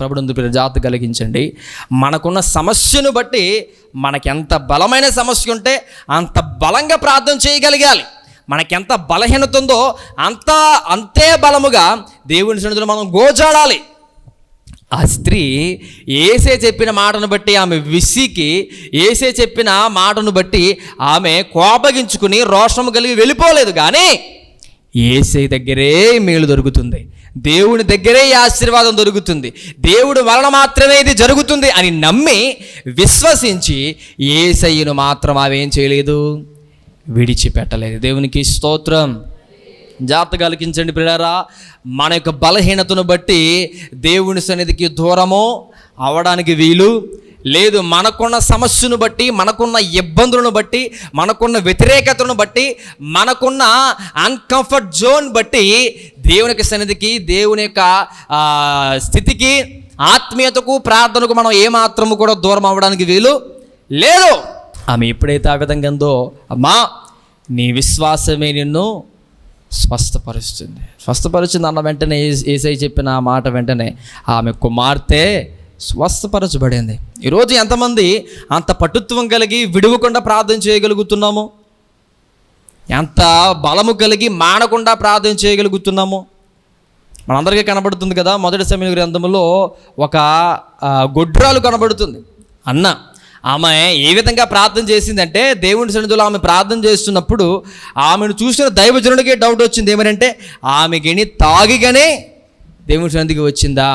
ప్రభునందు ప్రియులారా జాగ్రత్త కలిగించండి. మనకున్న సమస్యను బట్టి మనకెంత బలమైన సమస్య ఉంటే అంత బలంగా ప్రార్థన చేయగలగాలి. మనకెంత బలహీనత ఉందో అంతే బలముగా దేవుని సన్నిధిలో మనం గోజాడాలి. ఆ స్త్రీ యేసే చెప్పిన మాటను బట్టి ఆమె విసికి, యేసే చెప్పిన మాటను బట్టి ఆమె కోపగించుకుని రోషము కలిగి వెళ్ళిపోలేదు. కానీ యేసే దగ్గరే మేలు దొరుకుతుంది, దేవుని దగ్గరే ఈ ఆశీర్వాదం దొరుకుతుంది, దేవుడు వలన మాత్రమే ఇది జరుగుతుంది అని నమ్మి విశ్వసించి యేసయ్యను మాత్రం ఆమెం చేయలేదు, విడిచిపెట్టలేదు. దేవునికి స్తోత్రం. జాగ్రత్త కలిగించండి ప్రియులారా. మన యొక్క బలహీనతను బట్టి దేవుని సన్నిధికి దూరము అవడానికి వీలు లేదు. మనకున్న సమస్యను బట్టి, మనకున్న ఇబ్బందులను బట్టి, మనకున్న వ్యతిరేకతను బట్టి, మనకున్న అన్కంఫర్ట్ జోన్ బట్టి దేవునికి సన్నిధికి, దేవుని యొక్క స్థితికి, ఆత్మీయతకు, ప్రార్థనకు మనం ఏమాత్రము కూడా దూరం అవ్వడానికి వీలు లేదు. ఆమె ఎప్పుడైతే ఆ విధంగా ఉందో, అమ్మా నీ విశ్వాసమే నిన్ను స్వస్థపరుస్తుంది అన్న వెంటనే యేసయ్య చెప్పిన ఆ మాట వెంటనే ఆమె కుమార్తె స్వస్థపరచబడింది. ఈరోజు ఎంతమంది అంత పటుత్వం కలిగి విడువకుండా ప్రార్థన చేయగలుగుతున్నాము? ఎంత బలము కలిగి మానకుండా ప్రార్థన చేయగలుగుతున్నాము? మనందరికీ కనబడుతుంది కదా, మొదటి సమూయేలు గ్రంథంలో ఒక గొడ్రాలు కనబడుతుంది. అన్న ఆమె ఏ విధంగా ప్రార్థన చేసిందంటే, దేవుని సన్నిధిలో ఆమె ప్రార్థన చేస్తున్నప్పుడు ఆమెను చూసిన దైవజనుడికి డౌట్ వచ్చింది. ఏమనంటే ఆమె గిని తాగిగానే దేవుని సన్నిధికి వచ్చిందా,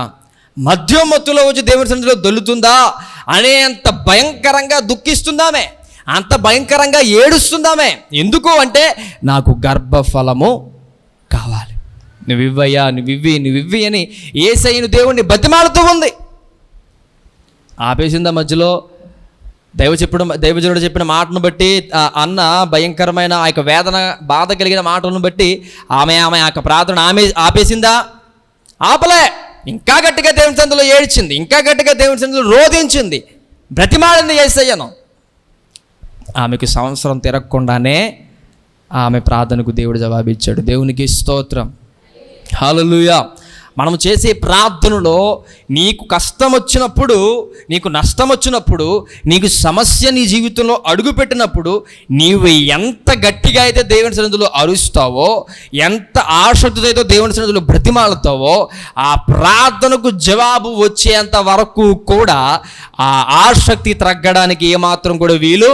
మద్యం మత్తులో వచ్చి దేవుని సన్నిధిలో దొల్లుతుందా అనే అంత భయంకరంగా దుఃఖిస్తుందామే, అంత భయంకరంగా ఏడుస్తుందామే. ఎందుకు అంటే నాకు గర్భఫలము కావాలి, నువ్వివ్వయ్యా, నువ్వివ్వి అని యేసయ్యను దేవుణ్ణి బతిమాలుతూ ఉంది. ఆపేసిందా మధ్యలో? దైవజనుడు చెప్పిన మాటను బట్టి అన్న భయంకరమైన ఆ యొక్క వేదన, బాధ కలిగిన మాటలను బట్టి ఆమె ఆ యొక్క ప్రార్థన ఆపేసిందా? ఆపలే. ఇంకా గట్టిగా దేవుని సన్నిధిలో ఏడ్చింది, ఇంకా గట్టిగా దేవుని సన్నిధిలో రోధించింది, బ్రతిమాలింది యేసయ్యను. ఆమెకు సంవత్సరం తిరగకుండానే ఆమె ప్రార్థనకు దేవుడు జవాబిచ్చాడు. దేవునికి స్తోత్రం. హల్లెలూయా. మనం చేసే ప్రార్థనలో నీకు కష్టం వచ్చినప్పుడు, నీకు నష్టం వచ్చినప్పుడు, నీకు సమస్య నీ జీవితంలో అడుగుపెట్టినప్పుడు నీవు ఎంత గట్టిగా అయితే దేవుని సన్నిధిలో అరుస్తావో, ఎంత ఆసక్తితో అయితే దేవుని సన్నిధిలో బ్రతిమాలుతావో, ఆ ప్రార్థనకు జవాబు వచ్చేంత వరకు కూడా ఆ ఆసక్తి తగ్గడానికి ఏమాత్రం కూడా వీలు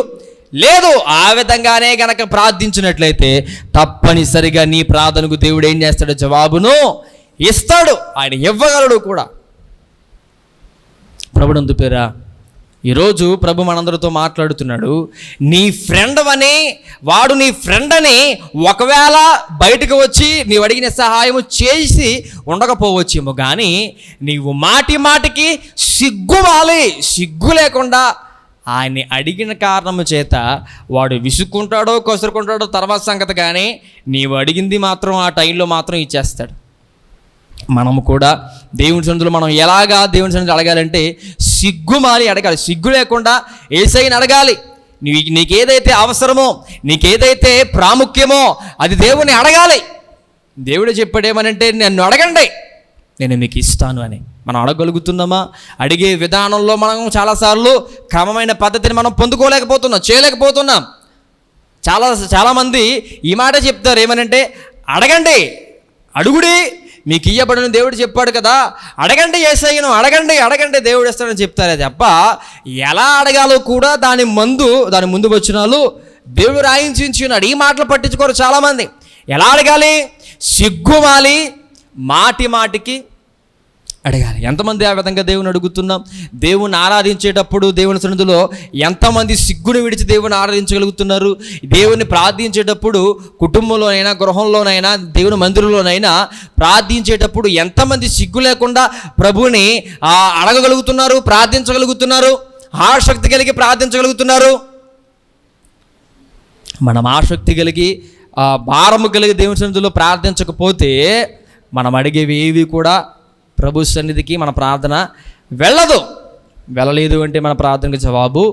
లేదు. ఆ విధంగానే గనక ప్రార్థించినట్లయితే తప్పనిసరిగా నీ ప్రార్థనకు దేవుడు ఏం చేస్తాడు? జవాబును ఇస్తాడు. ఆయన ఇవ్వగలడు కూడా. ప్రభునందు పేరా, ఈరోజు ప్రభు మనందరితో మాట్లాడుతున్నాడు. నీ ఫ్రెండ్ అని, వాడు నీ ఫ్రెండ్ అని ఒకవేళ బయటకు వచ్చి నీవు అడిగిన సహాయము చేసి ఉండకపోవచ్చేమో, కానీ నీవు మాటికి సిగ్గు లేకుండా ఆయన్ని అడిగిన కారణము చేత వాడు విసుక్కుంటాడో కొసురుకుంటాడో తర్వాత సంగతి, కానీ నీవు అడిగింది మాత్రం ఆ టైంలో మాత్రం ఇచ్చేస్తాడు. మనము కూడా దేవుని సన్నిధిలో మనం ఎలాగా దేవుని సన్నిధిలో అడగాలంటే సిగ్గుమాలి అడగాలి, సిగ్గు లేకుండా యేసయ్యని అడగాలి. నీకేదైతే అవసరమో, నీకేదైతే ప్రాముఖ్యమో అది దేవుని అడగాలి. దేవుడు చెప్పాడేమనంటే నన్ను అడగండి, నేను మీకు ఇస్తాను అని. మనం అడగలుగుతున్నామా? అడిగే విధానంలో మనం చాలాసార్లు క్రమమైన పద్ధతిని మనం పొందుకోలేకపోతున్నాం, చేయలేకపోతున్నాం. చాలామంది ఈ మాట చెప్తారు, ఏమనంటే అడగండి, అడుగుడి మీకు ఇయ్యబడిన దేవుడు చెప్పాడు కదా, అడగండి యేసయ్యను, అడగండి దేవుడు ఇస్తాడని చెప్తారే తప్ప ఎలా అడగాలో కూడా దాని ముందు వచనాలు దేవుడు రాయించి ఉన్నాడు. ఈ మాటలు పట్టించుకోరు చాలామంది. ఎలా అడగాలి? సిగ్గుమాలి మాటికి అడగాలి. ఎంతమంది ఆ విధంగా దేవుని అడుగుతున్నాం? దేవుని ఆరాధించేటప్పుడు దేవుని సన్నిధిలో ఎంతమంది సిగ్గును విడిచి దేవుని ఆరాధించగలుగుతున్నారు? దేవుని ప్రార్థించేటప్పుడు కుటుంబంలోనైనా, గృహంలోనైనా, దేవుని మందిరంలోనైనా ప్రార్థించేటప్పుడు ఎంతమంది సిగ్గు లేకుండా ప్రభువుని అడగగలుగుతున్నారు, ప్రార్థించగలుగుతున్నారు, ఆసక్తి కలిగి ప్రార్థించగలుగుతున్నారు? మనం ఆసక్తి కలిగి భారము కలిగి దేవుని సన్నిధిలో ప్రార్థించకపోతే మనం అడిగేవి ఏవి కూడా ప్రభు సన్నిధికి మన ప్రార్థన వెళ్ళలేదు అంటే మన ప్రార్థనకి జవాబు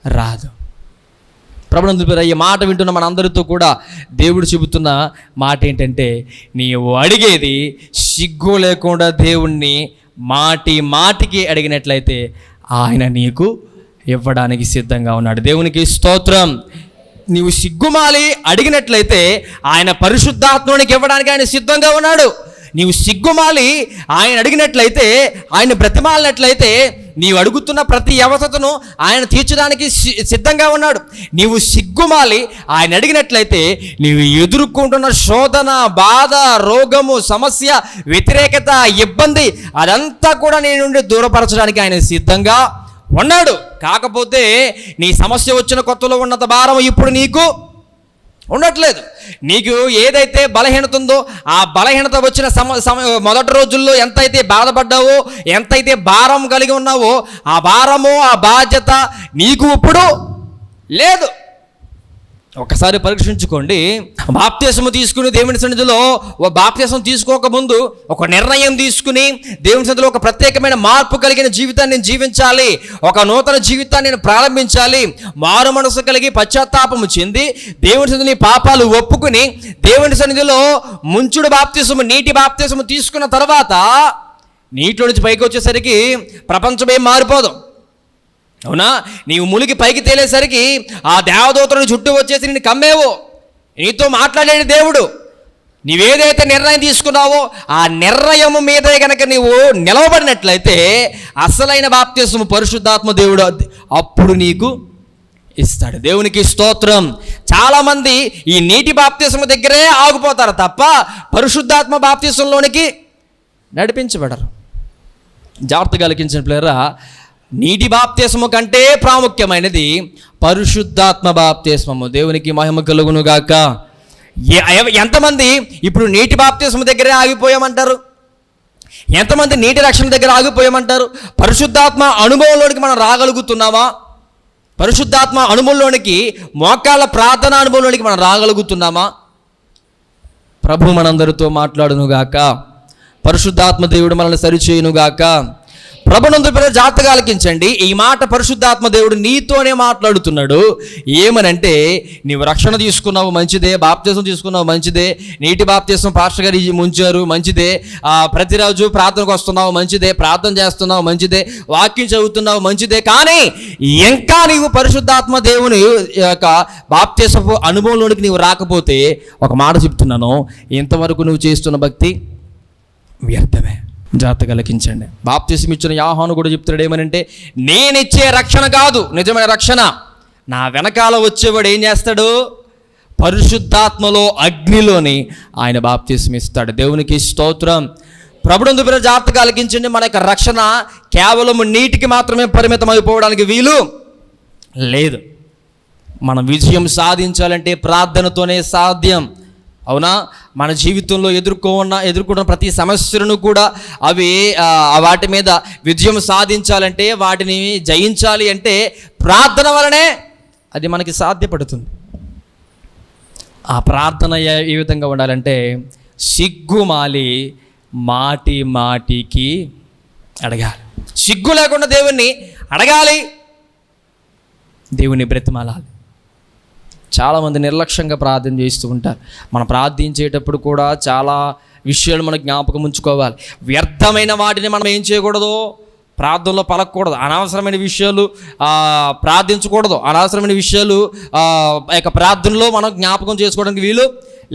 రాదు. ప్రభునందు ఈ మాట వింటున్న మనందరితో కూడా దేవుడు చెబుతున్న మాట ఏంటంటే, నీవు అడిగేది సిగ్గు లేకుండా దేవుణ్ణి మాటి మాటికి అడిగినట్లయితే ఆయన నీకు ఇవ్వడానికి సిద్ధంగా ఉన్నాడు. దేవునికి స్తోత్రం. నీవు సిగ్గుమాలి అడిగినట్లయితే ఆయన పరిశుద్ధాత్మునికి ఇవ్వడానికి ఆయన సిద్ధంగా ఉన్నాడు. నీవు సిగ్గుమాలి ఆయన అడిగినట్లయితే, ఆయన బ్రతిమాలినట్లయితే నీవు అడుగుతున్న ప్రతి అవసరతను ఆయన తీర్చడానికి సిద్ధంగా ఉన్నాడు. నీవు సిగ్గుమాలి ఆయన అడిగినట్లయితే నీవు ఎదుర్కొంటున్న శోధన, బాధ, రోగము, సమస్య, వ్యతిరేకత, ఇబ్బంది అదంతా కూడా నీ నుండి దూరపరచడానికి ఆయన సిద్ధంగా ఉన్నాడు. కాకపోతే నీ సమస్య వచ్చిన కొత్తలో ఉన్నంత భారం ఇప్పుడు నీకు ఉండట్లేదు. నీకు ఏదైతే బలహీనత ఉందో ఆ బలహీనత వచ్చిన మొదటి రోజుల్లో ఎంతైతే బాధపడ్డావో, ఎంతైతే భారం కలిగి ఉన్నావో ఆ భారము, ఆ బాధ్యత నీకు ఇప్పుడు లేదు. ఒకసారి పరీక్షించుకోండి. బాప్తిస్మం తీసుకుని దేవుని సన్నిధిలో బాప్తిస్మం తీసుకోకముందు ఒక నిర్ణయం తీసుకుని దేవుని సన్నిధిలో ఒక ప్రత్యేకమైన మార్పు కలిగిన జీవితాన్ని నేను జీవించాలి, ఒక నూతన జీవితాన్ని నేను ప్రారంభించాలి, మారు మనసు కలిగి పశ్చాత్తాపము చెంది దేవుని సన్నిధిని పాపాలు ఒప్పుకుని దేవుని సన్నిధిలో ముంచుడు బాప్తిస్మం, నీటి బాప్తిస్మం తీసుకున్న తర్వాత నీటిలో నుంచి పైకి వచ్చేసరికి ప్రపంచమేం మారిపోదు. అవునా? నీవు ములిగి పైకి తేలేసరికి ఆ దేవదూతలను చుట్టూ వచ్చేసి నిన్ను కమ్మేవో, నీతో మాట్లాడేది దేవుడు. నీవేదైతే నిర్ణయం తీసుకున్నావో ఆ నిర్ణయం మీదే కనుక నీవు నిలవబడినట్లయితే అసలైన బాప్తిస్మం పరిశుద్ధాత్మ దేవుడు అప్పుడు నీకు ఇస్తాడు. దేవునికి స్తోత్రం. చాలామంది ఈ నీటి బాప్తిస్మం దగ్గరే ఆగిపోతారు తప్ప పరిశుద్ధాత్మ బాప్తిస్మంలోనికి నడిపించబడరు. జాగ్రత్తగా ఆలకించిన ప్లేయరా, నీటి బాప్తిస్మము కంటే ప్రాముఖ్యమైనది పరిశుద్ధాత్మ బాప్తిస్మము. దేవునికి మహిమ కలుగును గాక. ఎంతమంది ఇప్పుడు నీటి బాప్తిస్మము దగ్గరే ఆగిపోయామంటారు? ఎంతమంది నీటి రక్షణ దగ్గర ఆగిపోయామంటారు? పరిశుద్ధాత్మ అనుభవంలోనికి మనం రాగలుగుతున్నామా? పరిశుద్ధాత్మ అనుభవంలోనికి, మోకాళ్ళ ప్రార్థన అనుభవంలోనికి మనం రాగలుగుతున్నామా? ప్రభు మనందరితో మాట్లాడునుగాక. పరిశుద్ధాత్మ దేవుడు మనల్ని సరిచేయునుగాక. ప్రభునందు పిల్లలు జాగ్రత్తగా ఆలకించండి. ఈ మాట పరిశుద్ధాత్మ దేవుడు నీతోనే మాట్లాడుతున్నాడు. ఏమనంటే, నీవు రక్షణ తీసుకున్నావు మంచిదే, బాప్తిస్మం తీసుకున్నావు మంచిదే, నీటి బాప్తిస్మం పాస్టర్ గారు ముంచారు మంచిదే, ప్రతిరోజు ప్రార్థనకు వస్తున్నావు మంచిదే, ప్రార్థన చేస్తున్నావు మంచిదే, వాక్యం చదువుతున్నావు మంచిదే. కానీ ఇంకా నీవు పరిశుద్ధాత్మ దేవుని యొక్క బాప్తిస్మపు అనుభవంలోనికి నీవు రాకపోతే ఒక మాట చెప్తున్నాను, ఇంతవరకు నువ్వు చేస్తున్న భక్తి వ్యర్థమే. జాగ్రత్తగా ఆలకించండి. బాప్తిస్మం ఇచ్చిన యోహాను కూడా చెప్తాడు ఏమనంటే, నేనిచ్చే రక్షణ కాదు నిజమైన రక్షణ, నా వెనకాల వచ్చేవాడు ఏం చేస్తాడు? పరిశుద్ధాత్మలో అగ్నిలోని ఆయన బాప్తిస్మం ఇస్తాడు. దేవునికి స్తోత్రం. ప్రభునందు పిల్లలు జాగ్రత్తగా ఆలకించండి. మన యొక్క రక్షణ కేవలం నీటికి మాత్రమే పరిమితం అయిపోవడానికి వీలు లేదు. మనం విజయం సాధించాలంటే ప్రార్థనతోనే సాధ్యం. అవునా? మన జీవితంలో ఎదుర్కొన్న ప్రతి సమస్యలను కూడా వాటి మీద విజయం సాధించాలంటే, వాటిని జయించాలి అంటే ప్రార్థన వలనే అది మనకి సాధ్యపడుతుంది. ఆ ప్రార్థన ఏ విధంగా ఉండాలంటే, సిగ్గుమాలి మాటి మాటికి అడగాలి. సిగ్గు లేకుండా దేవుణ్ణి అడగాలి, దేవుని బ్రతిమాలాలి. చాలామంది నిర్లక్ష్యంగా ప్రార్థన చేస్తూ ఉంటారు. మనం ప్రార్థించేటప్పుడు కూడా చాలా విషయాలు మనం జ్ఞాపకం ఉంచుకోవాలి. వ్యర్థమైన వాటిని మనం ఏం చేయకూడదు? ప్రార్థనలో పలకూడదు. అనవసరమైన విషయాలు ప్రార్థించకూడదు. అనవసరమైన విషయాలు యొక్క ప్రార్థనలో మనం జ్ఞాపకం చేసుకోవడానికి వీలు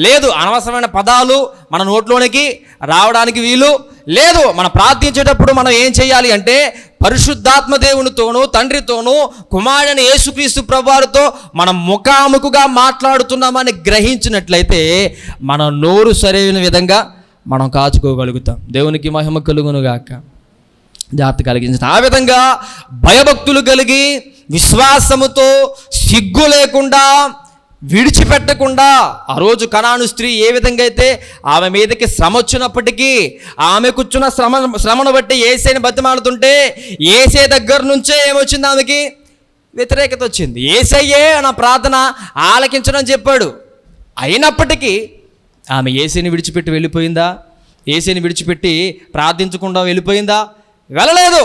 లేదు. అనవసరమైన పదాలు మన నోట్లోనికి రావడానికి వీలు లేదు. మనం ప్రార్థించేటప్పుడు మనం ఏం చేయాలి అంటే, పరిశుద్ధాత్మ దేవునితోనూ తండ్రితోనూ కుమారుడైన యేసుక్రీస్తు ప్రభువారితో మనం ముఖాముఖిగా మాట్లాడుతున్నామని గ్రహించినట్లయితే మన నోరు సరైన విధంగా మనం కాచుకోగలుగుతాం. దేవునికి మహిమ కలుగునుగాక. జాగ్రత్త కలిగించిన ఆ విధంగా భయభక్తులు కలిగి విశ్వాసముతో సిగ్గు లేకుండా విడిచిపెట్టకుండా, ఆ రోజు కనాను స్త్రీ ఏ విధంగా అయితే ఆమె మీదకి శ్రమ వచ్చినప్పటికీ ఆమెకుచ్చున్న శ్రమను బట్టి యేసేని బతిమాలుతుంటే యేసే దగ్గర నుంచే ఏమొచ్చింది? ఆమెకి వ్యతిరేకత వచ్చింది. యేసయ్యే నా ప్రార్థన ఆలకించడం చెప్పాడు. అయినప్పటికీ ఆమె యేసేని విడిచిపెట్టి వెళ్ళిపోయిందా? యేసేని విడిచిపెట్టి ప్రార్థించకుండా వెళ్ళిపోయిందా? వెళ్ళలేదు.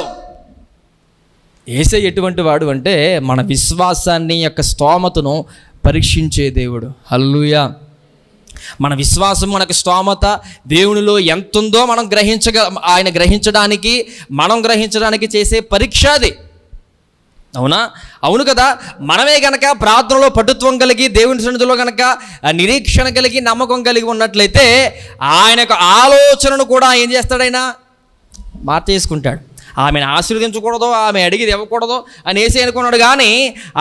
యేసే ఎటువంటి వాడు అంటే, మన విశ్వాసాన్ని యొక్క స్తోమతను పరీక్షించే దేవుడు. హల్లెలూయా. మన విశ్వాసం, మనకు స్తోమత దేవునిలో ఎంత ఉందో ఆయన గ్రహించడానికి చేసే పరీక్ష అది. అవునా? అవును కదా. మనమే గనక ప్రార్థనలో పటుత్వం కలిగి, దేవుని సన్నిధిలో గనక నిరీక్షణ కలిగి, నమ్మకం కలిగి ఉన్నట్లయితే ఆయన యొక్క ఆలోచనను కూడా ఏం చేస్తాడు? ఆయన మార్చేసుకుంటాడు. ఆమెను ఆశీర్వదించకూడదు, ఆమె అడిగిది ఇవ్వకూడదు అని యేసయ్య అనుకున్నాడు. కానీ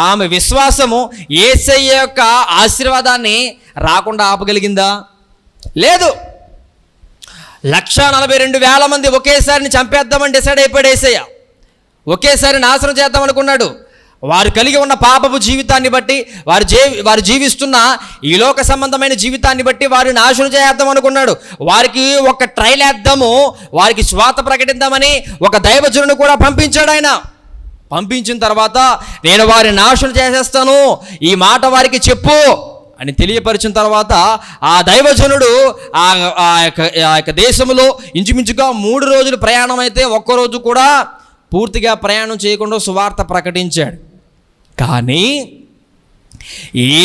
ఆమె విశ్వాసము యేసయ్య యొక్క ఆశీర్వాదాన్ని రాకుండా ఆపగలిగిందా? లేదు. 142,000 మంది ఒకేసారి చంపేద్దామని డిసైడ్ అయిపోయాడు యేసయ్య. ఒకేసారి నాశనం చేద్దాం అనుకున్నాడు. వారు కలిగి ఉన్న పాపపు జీవితాన్ని బట్టి, వారు జీవిస్తున్న ఈ లోక సంబంధమైన జీవితాన్ని బట్టి వారిని నాశనం చేద్దాం అనుకున్నాడు. వారికి ఒక ట్రైల్ వేద్దాము, వారికి స్వార్థ ప్రకటిద్దామని ఒక దైవజనుడు కూడా పంపించాడు ఆయన. పంపించిన తర్వాత నేను వారిని నాశనం చేసేస్తాను, ఈ మాట వారికి చెప్పు అని తెలియపరిచిన తర్వాత ఆ దైవజనుడు ఆ యొక్క దేశంలో ఇంచుమించుగా 3 రోజులు ప్రయాణం అయితే ఒక్కరోజు కూడా పూర్తిగా ప్రయాణం చేయకుండా సువార్త ప్రకటించాడు. కానీ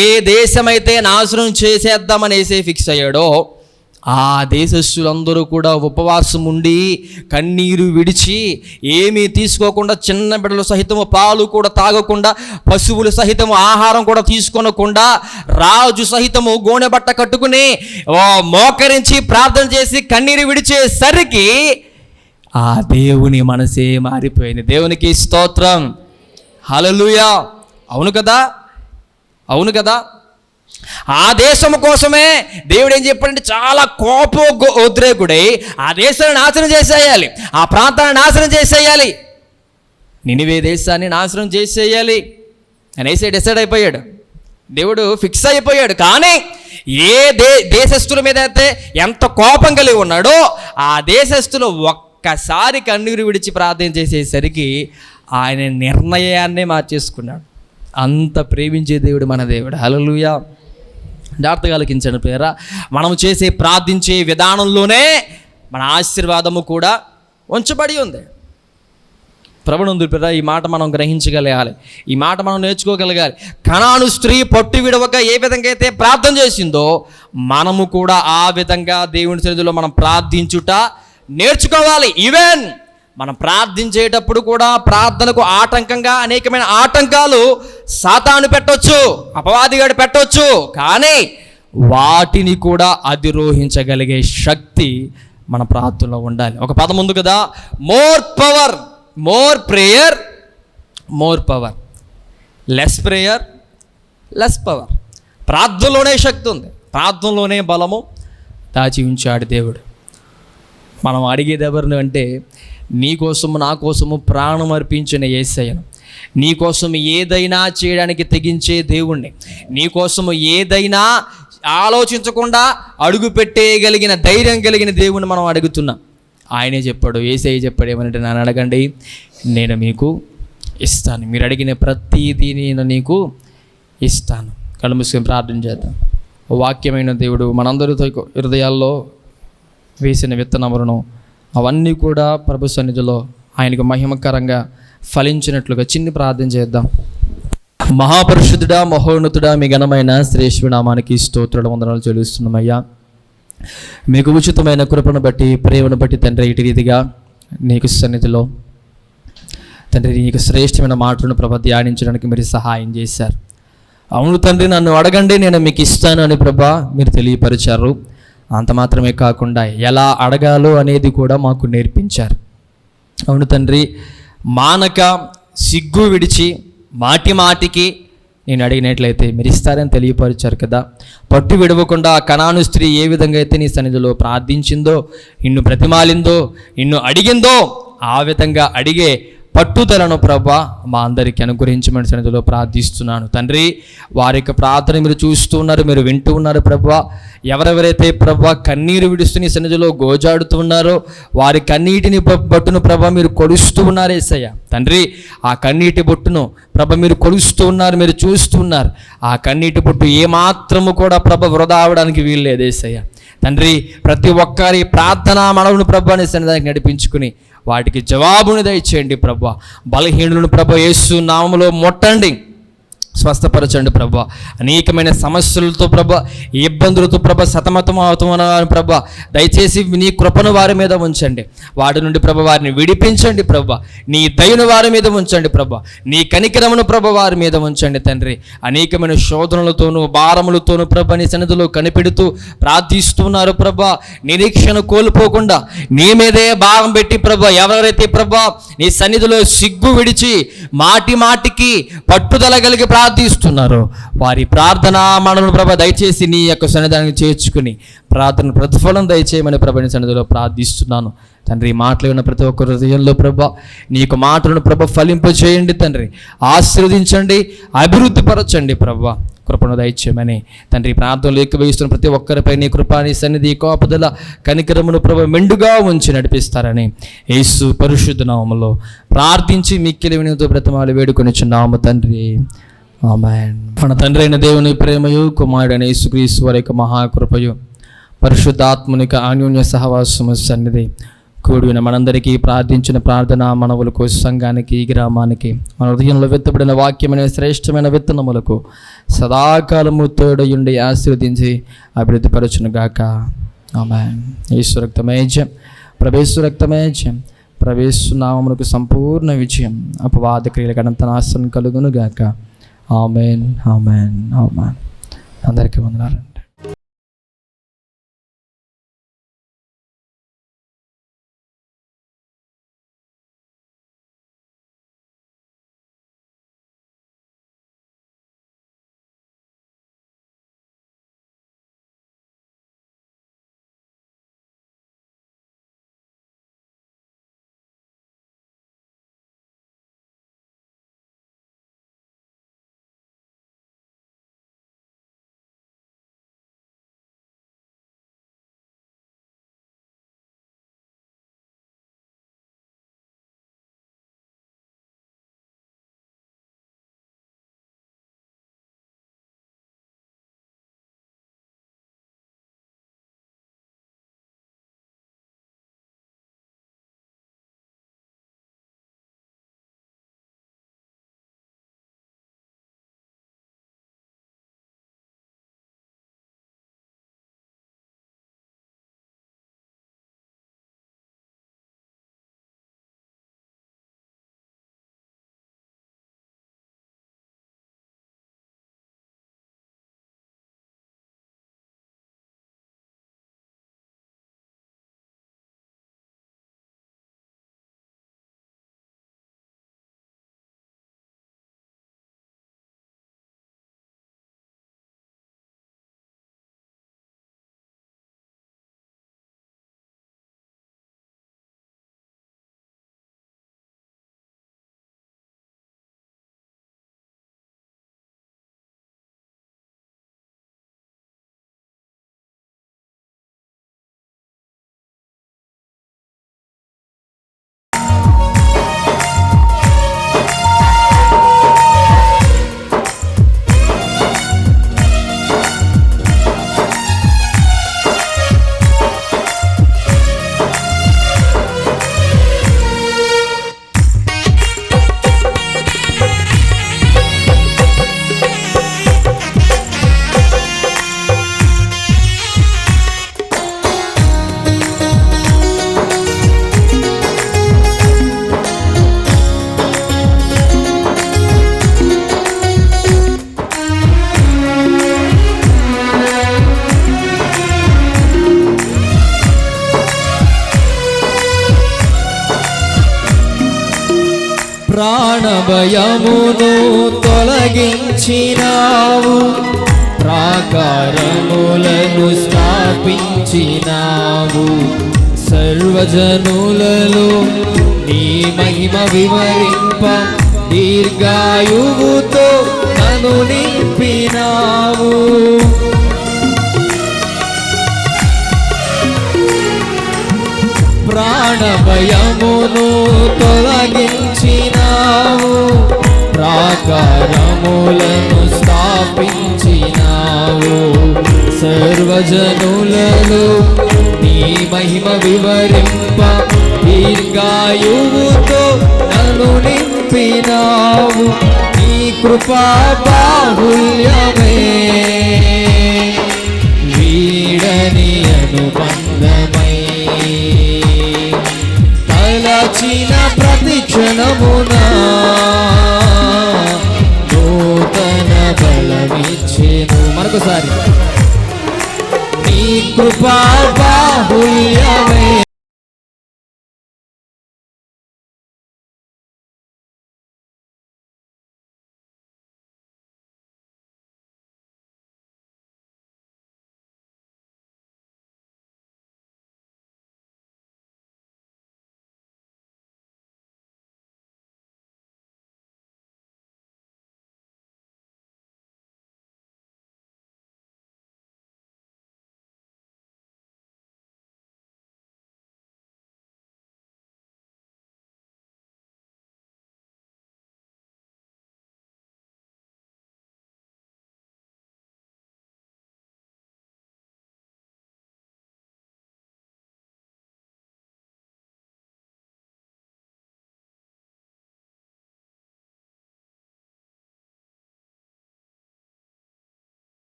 ఏ దేశమైతే నాశనం చేసేద్దామనేసి ఫిక్స్ అయ్యాడో ఆ దేశస్తులందరూ కూడా ఉపవాసం ఉండి కన్నీరు విడిచి ఏమీ తీసుకోకుండా, చిన్న బిడ్డలు సహితము పాలు కూడా తాగకుండా, పశువులు సహితము ఆహారం కూడా తీసుకొనకుండా, రాజు సహితము గోనె బట్ట కట్టుకుని మోకరించి ప్రార్థన చేసి కన్నీరు విడిచేసరికి ఆ దేవుని మనసే మారిపోయింది. దేవునికి స్తోత్రం, హల్లెలూయా. అవును కదా, అవును కదా. ఆ దేశం కోసమే దేవుడు ఏం చెప్పాడంటే చాలా కోపోద్రేకుడై ఆ దేశాన్ని నాశనం చేసేయాలి, ఆ ప్రాంతాన్ని నాశనం చేసేయాలి, నినివే దేశాన్ని నాశనం చేసేయాలి అనేసి డిసైడ్ అయిపోయాడు. దేవుడు ఫిక్స్ అయిపోయాడు. కానీ ఏ దేశస్తుల మీద అయితే ఎంత కోపం కలిగి ఉన్నాడో ఆ దేశస్తులు ఒక్కసారి కన్నీరు విడిచి ప్రార్థన చేసేసరికి ఆయన నిర్ణయాన్నే మార్చేసుకున్నాడు. అంత ప్రేమించే దేవుడు మన దేవుడు. హల్లెలూయా. జాగ్రత్తగా ఆలకించండి ప్రియరా. మనం చేసే ప్రార్థించే విధానంలోనే మన ఆశీర్వాదము కూడా ఉంచబడి ఉంది. ప్రభునందు ప్రియరా, ఈ మాట మనం గ్రహించగలగాలి, ఈ మాట మనం నేర్చుకోగలగాలి. కనాను స్త్రీ పట్టు విడవక ఏ విధంగా అయితే ప్రార్థన చేసిందో మనము కూడా ఆ విధంగా దేవుని సన్నిధిలో మనం ప్రార్థించుట నేర్చుకోవాలి. ఈవెన్ మనం ప్రార్థించేటప్పుడు కూడా ప్రార్థనకు ఆటంకంగా అనేకమైన ఆటంకాలు సాతాను పెట్టవచ్చు, అపవాదిగాడు పెట్టవచ్చు. కానీ వాటిని కూడా అధిరోహించగలిగే శక్తి మన ప్రార్థనలో ఉండాలి. ఒక పదం ఉంది కదా, more power, more prayer, more power, less prayer, less power. ప్రార్థనలోనే శక్తి ఉంది, ప్రార్థనలోనే బలము దాచి ఉంచాడు దేవుడు. మనం అడిగేది ఎవరిని అంటే నీకోసము నా కోసము ప్రాణం అర్పించిన యేసయ్యను, నీకోసం ఏదైనా చేయడానికి తెగించే దేవుణ్ణి, నీకోసము ఏదైనా ఆలోచించకుండా అడుగు పెట్టేయగలిగిన ధైర్యం కలిగిన దేవుణ్ణి మనం అడుగుతున్నాం. ఆయనే చెప్పాడు, యేసయ్య చెప్పాడు ఏమనంటే, నన్ను అడగండి నేను మీకు ఇస్తాను, మీరు అడిగిన ప్రతిదీ నేను నీకు ఇస్తాను. కళ్ళు మూసుకొని ప్రార్థన చేద్దాం. వాక్యమైన దేవుడు మనందరితో హృదయాల్లో వేసిన విత్తనములను అవన్నీ కూడా ప్రభు సన్నిధిలో ఆయనకు మహిమకరంగా ఫలించినట్లుగా చిన్ని ప్రార్థన చేద్దాం. మహాపరిశుద్ధుడా, మహోన్నతుడా, మీ ఘనమైన శ్రేష్ఠ నామానికి స్తోత్రాలు వందనాలు చెల్లిస్తున్నామయ్యా. మీకు ఉచితమైన కృపను బట్టి, ప్రేమను బట్టి తండ్రి, ఇటు రీతిగా నీకు సన్నిధిలో తండ్రి నీకు శ్రేష్టమైన మాటలను ప్రభ ధ్యానించడానికి మీరు సహాయం చేశారు. అవును తండ్రి, నన్ను అడగండి నేను మీకు ఇస్తాను అని ప్రభా మీరు తెలియపరిచారు. అంత మాత్రమే కాకుండా ఎలా అడగాలో అనేది కూడా మాకు నేర్పించారు. అవును తండ్రి, మానక సిగ్గు విడిచి మాటికి నేను అడిగినట్లయితే మీరు ఇస్తారని తెలియపరిచారు కదా. పట్టు విడవకుండా కనాను స్త్రీ ఏ విధంగా అయితే నీ సన్నిధిలో ప్రార్థించిందో, నిన్ను బ్రతిమాలిందో, నిన్ను అడిగిందో ఆ విధంగా అడిగే పట్టుదలను ప్రభా మా అందరికీ అనుగ్రహించమని సన్నిధిలో ప్రార్థిస్తున్నాను తండ్రి. వారి యొక్క ప్రార్థన మీరు చూస్తూ ఉన్నారు, మీరు వింటూ ఉన్నారు ప్రభా. ఎవరెవరైతే ప్రభా కన్నీరు విడుస్తూ నీ సన్నిధిలో గోజాడుతూ ఉన్నారో వారి కన్నీటిని బొట్టును ప్రభా మీరు కొలుస్తూ ఉన్నారు యేసయ్య తండ్రి. ఆ కన్నీటి బొట్టును ప్రభ మీరు కొలుస్తూ ఉన్నారు, మీరు చూస్తూ ఉన్నారు. ఆ కన్నీటి బొట్టు ఏమాత్రము కూడా ప్రభ వృధా అవడానికి వీల్లేదు యేసయ్య తండ్రి. ప్రతి ఒక్కరి ప్రార్థన మనవును ప్రభా నీ సన్నిధానికి నడిపించుకుని వాటికి జవాబుని దయచేయండి ప్రభా. బలహీనులను ప్రభా యేసు నామములో ముట్టండి. స్వస్థపరచండి ప్రభా. అనేకమైన సమస్యలతో ప్రభా, ఇబ్బందులతో ప్రభా సతమతం అవుతున్నారు ప్రభా. దయచేసి నీ కృపను వారి మీద ఉంచండి. వాడి నుండి ప్రభా వారిని విడిపించండి ప్రభా. నీ దయను వారి మీద ఉంచండి ప్రభా. నీ కనికరమును ప్రభా వారి మీద ఉంచండి తండ్రి. అనేకమైన శోధనలతోనూ భారములతోనూ ప్రభా నీ సన్నిధిలో కనిపెడుతూ ప్రార్థిస్తున్నారు ప్రభా. నిరీక్షణ కోల్పోకుండా నీ మీదే భాగం పెట్టి ప్రభా, ఎవరెవరైతే ప్రభా నీ సన్నిధిలో సిగ్గు విడిచి మాటి మాటికి పట్టుదల కలిగి ప్రార్థిస్తున్నారు, వారి ప్రార్థన మనను ప్రభా దయచేసి నీ యొక్క సన్నిధానానికి చేర్చుకుని ప్రార్థన ప్రతిఫలం దయచేయమని ప్రభా నీ సన్నిధిలో ప్రార్థిస్తున్నాను తండ్రి. మాటలు ఉన్న ప్రతి ఒక్క హృదయంలో ప్రభా నీ యొక్క మాటలను ప్రభా ఫలింప చేయండి తండ్రి. ఆశీర్వదించండి, అభివృద్ధి పరచండి ప్రభా. కృపను దయచేయమని తండ్రి ప్రార్థనలు ఎక్కువయిస్తున్న ప్రతి ఒక్కరిపై నీ కృప, నీ సన్నిధి, కాపుదల, కనికరమును ప్రభా మెండుగా ఉంచి నడిపిస్తారని యేసు పరిశుద్ధ నామములో ప్రార్థించి మిక్కిలి వినయంతో బ్రతిమాలి వేడుకొనిచున్నాము తండ్రి. ఆమేన్. మన తండ్రి అయిన దేవుని ప్రేమయు, కుమారుడైన యేసుక్రీస్తు వారి యొక్క మహాకృపయు, పరిశుద్ధాత్మునిక అన్యోన్య సహవాసము సన్నిధి కూడిన మనందరికీ ప్రార్థించిన ప్రార్థన మనవులకు, సంఘానికి, ఈ గ్రామానికి, మన హృదయంలో విత్తబడిన వాక్యమైన శ్రేష్టమైన విత్తనములకు సదాకాలము తోడయుండి ఆశీర్వదించి అభివృద్ధిపరచునుగాక. ఆమేన్. యేసు రక్తమే జయం, ప్రభేసు రక్తమే జయం, ప్రభేసు నామమునకు సంపూర్ణ విజయం, అపవాద క్రియలకు అనంత నాశనం కలుగునుగాక. ఆమేన్, ఆమేన్, ఆమేన్. అందరికీ వందనాలు. ప్రాణభయమును తొలగించినావు, ప్రాకారములను స్థాపించినావు, సర్వజనులలో నీ మహిమ వివరింప దీర్ఘాయువుతో నన్ను నింపినావు. ప్రాణభయమును తొలగించినావు, ప్రాకారములను స్థాపించినావు, సర్వజనులలో నీ మహిమ వివరింప దీర్ఘాయువుతో నన్ను నింపినావు. నీ కృపా బాహుల్యమే వీడని అనుబంధమై తలచిన ప్రతి క్షణమునా నూతన బలమిచ్చెను. మరొకసారి నీ కృపా బాహుల్యమే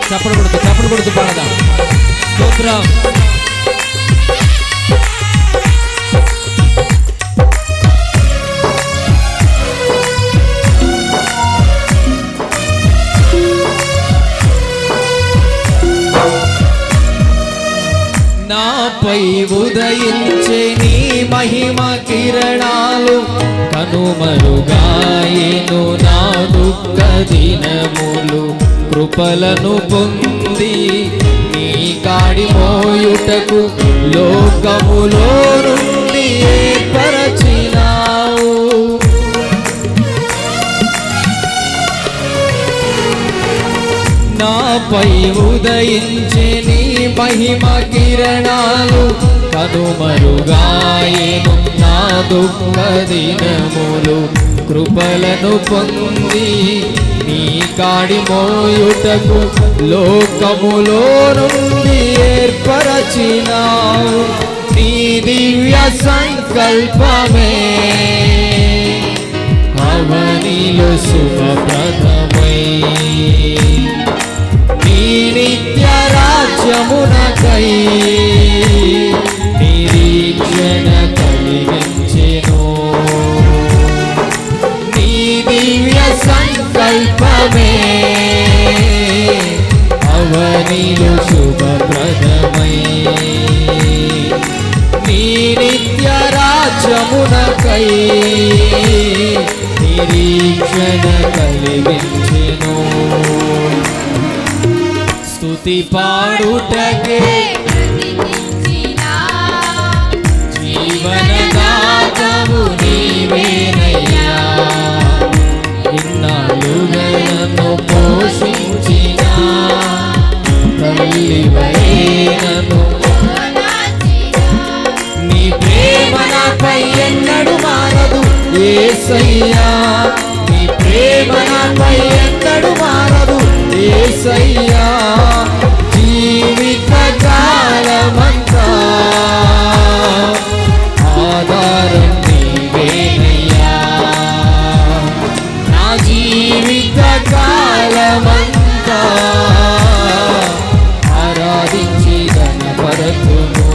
చప్పలు కొడుతూ పాడదాం. స్తోత్రం. నాపై ఉదయించే నీ మహిమ కిరణాలు కనుమరుగాయేను నా దుఃఖ దినములు కృపలను పొంది నీ కాడి మోయుటకు లోకములో నుండి ఏర్పరచినావు. నాపై ఉదయించే నీ మహిమ కిరణాలు కనుమరుగాయేను నా దుఃఖ దినములు కృపలను పొంది నీ కాడి మోయుటకు లోకములో నుండి ఏర్పరచినావు. నీ దివ్య సంకల్పమే అవనిలో శుభప్రదమై నీ నిత్య రాజ్యమునకై నిరీక్షణ కలిగించెను. నీ దివ్య సంకల్పమే అవనిలో శుభప్రదమై నీ నిత్య రాజ్యమునకై నిరీక్షణ కలిగించెను. స్తుతి పాడుటకే జీవనదాతవు నీవేనయ్యా ఇన్నాళ్ళుగా నన్ను పోషించిన తల్లివై నన్ను నీ ప్రేమ నాపై ఎన్నడు మారదు యేసయ్యా నీ ప్రేమ నాపై ఎన్నడు మారదు యేసయ్యా జీవిత కాలమంతా ఆధారం నీవేనయ్యా నా జీవిత కాలమంతా ఆరాధించి ఘనపరతును.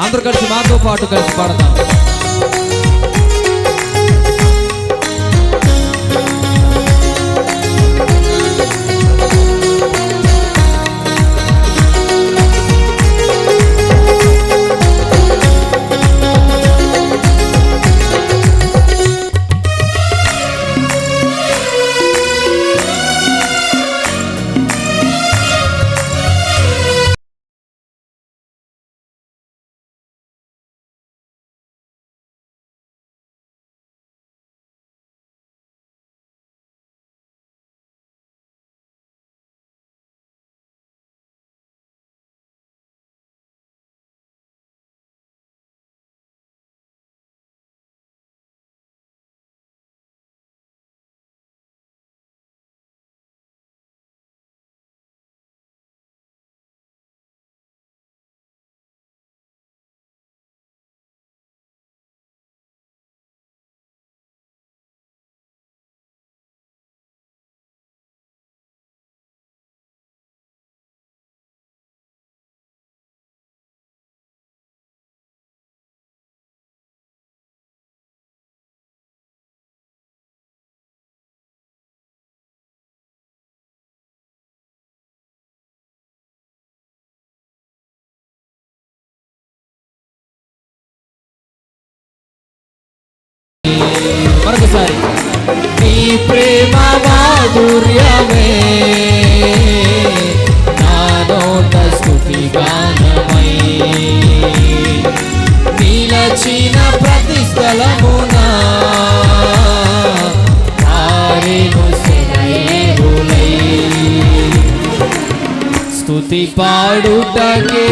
అందరూ కలిసి మాతో పాటు కలిసి పాడదాం. మరొకసారి నీ ప్రేమ మాధుర్యమే నా నోట స్తుతి గానమై నిలచిన ప్రతి స్థలమునా ఆరెను సెలయేరులై స్తుతి పాడుటకే